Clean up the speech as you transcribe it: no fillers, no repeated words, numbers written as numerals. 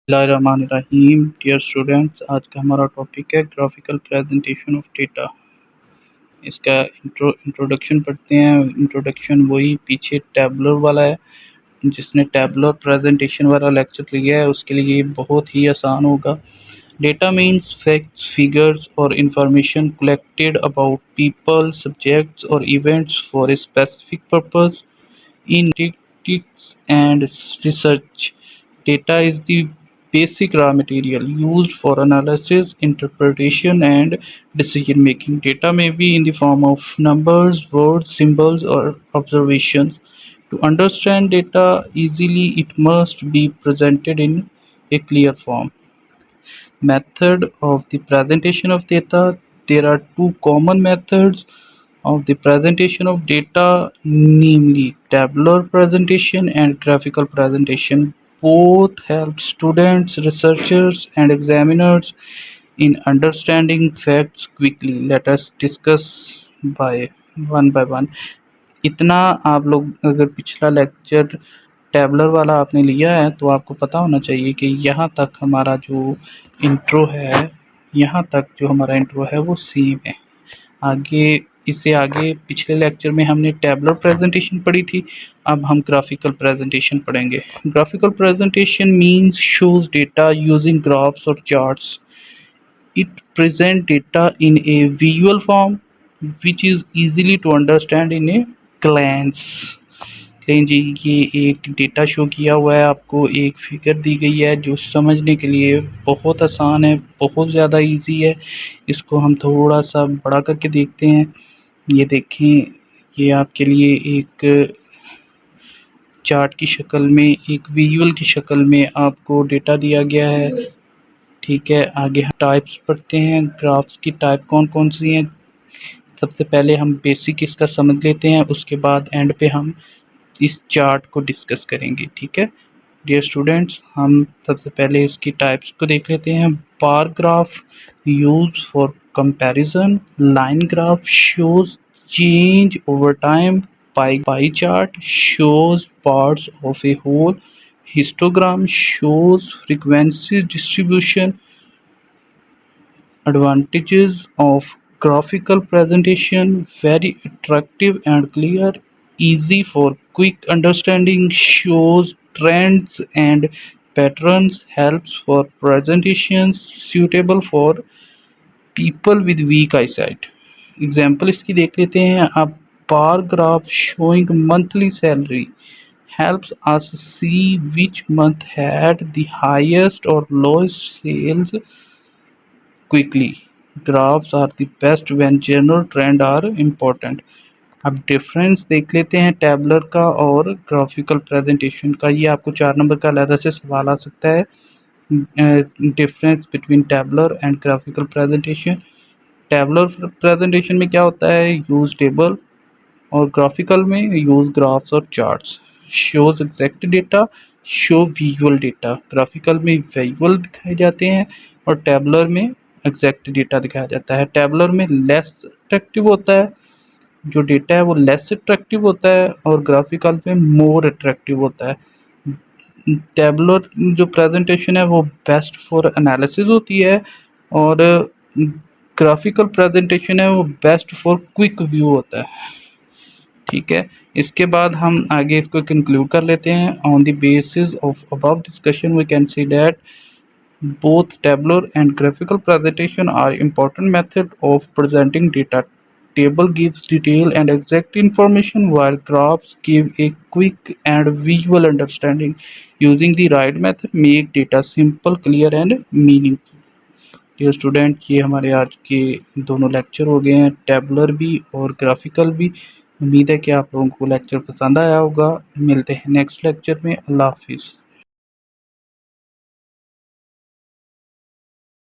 बिस्मिल्लाहिर्रहमानिर्रहीम। Dear students, आज का हमारा टॉपिक है ग्राफिकल प्रेजेंटेशन ऑफ डेटा। इसका इंट्रोडक्शन पढ़ते हैं। इंट्रोडक्शन वही पीछे टैबलर वाला है। जिसने टैबलर प्रेजेंटेशन वाला लेक्चर लिया है उसके लिए ये बहुत ही आसान होगा। डेटा मीन्स फैक्ट्स, फिगर्स और information collected about people, subjects और events for a specific purpose in statistics and research. Data is the basic raw material used for analysis, interpretation, and decision making. Data may be in the form of numbers, words, symbols, or observations. To understand data easily, it must be presented in a clear form. Method of the presentation of data. There are two common methods of the presentation of data, namely tabular presentation and graphical presentation. Both help students, researchers, and examiners in understanding facts quickly. Let us discuss by one. इतना आप लोग अगर पिछला lecture tabular वाला आपने लिया है तो आपको पता होना चाहिए कि यहाँ तक हमारा जो इंट्रो है, यहाँ तक जो हमारा इंट्रो है वो सेम है। आगे इससे आगे पिछले लेक्चर में हमने टैबलर प्रेजेंटेशन पढ़ी थी, अब हम ग्राफिकल प्रेजेंटेशन पढ़ेंगे। Graphical presentation means shows data using graphs और charts. It presents data in a visual form which is easily to understand in a glance। लेकिन जी ये एक डेटा शो किया हुआ है, आपको एक फिगर दी गई है जो समझने के लिए बहुत आसान है, बहुत ज़्यादा इजी है। इसको हम थोड़ा सा बड़ा करके देखते हैं। ये देखें, ये आपके लिए एक चार्ट की शक्ल में, एक विजुअल की शक्ल में आपको डेटा दिया गया है। ठीक है, आगे हम टाइप्स पढ़ते हैं। ग्राफ्स की टाइप कौन कौन सी हैं, सबसे पहले हम बेसिक इसका समझ लेते हैं, उसके बाद एंड पे हम इस चार्ट को डिस्कस करेंगे। ठीक है डियर स्टूडेंट्स, हम सबसे पहले इसकी टाइप्स को देख लेते हैं। Bar graph use for comparison, line graph shows change over time, pie chart shows parts of a whole, histogram shows frequency distribution। Advantages of graphical presentation: very attractive and clear, easy for quick understanding, shows trends and patterns, helps for presentations, suitable for people with weak eyesight। Example इसकी देख लेते हैं। अब bar graph showing monthly salary helps us see which month had the highest or lowest sales quickly। Graphs are the best when general trend are important। अब difference देख लेते हैं tabular का और ग्राफिकल प्रेजेंटेशन का। ये आपको 4 नंबर का अलग से सवाल आ सकता है। Difference between tabular and graphical presentation. Tabular presentation में क्या होता है, यूज टेबल, और ग्राफिकल में यूज ग्राफ्स और charts. Shows exact data, show visual data. Graphical में विजुअल दिखाए जाते हैं और टैबलर में एग्जैक्ट डेटा दिखाया जाता है। टैबलर में लेस अट्रैक्टिव होता है, जो डेटा है वो लेस अट्रैक्टिव होता है, और ग्राफिकल में मोर अट्रैक्टिव होता है। टैबलर जो प्रेजेंटेशन है वो बेस्ट फॉर एनालिसिस होती है, और ग्राफिकल प्रेजेंटेशन है वो बेस्ट फॉर क्विक व्यू होता है। ठीक है, इसके बाद हम आगे इसको कंक्लूड कर लेते हैं। On the basis of above discussion we can see that both tabular and graphical presentation are important method of presenting data। Table gives detail and exact information, while graphs give a quick and visual understanding। Using the right method make data simple, clear and meaningful। Dear student, ये हमारे आज के दोनों lecture हो गए हैं, tabular भी और ग्राफिकल भी। उम्मीद है कि आप लोगों को लेक्चर पसंद आया होगा। मिलते हैं नेक्स्ट लेक्चर में। अल्लाह हाफिज़।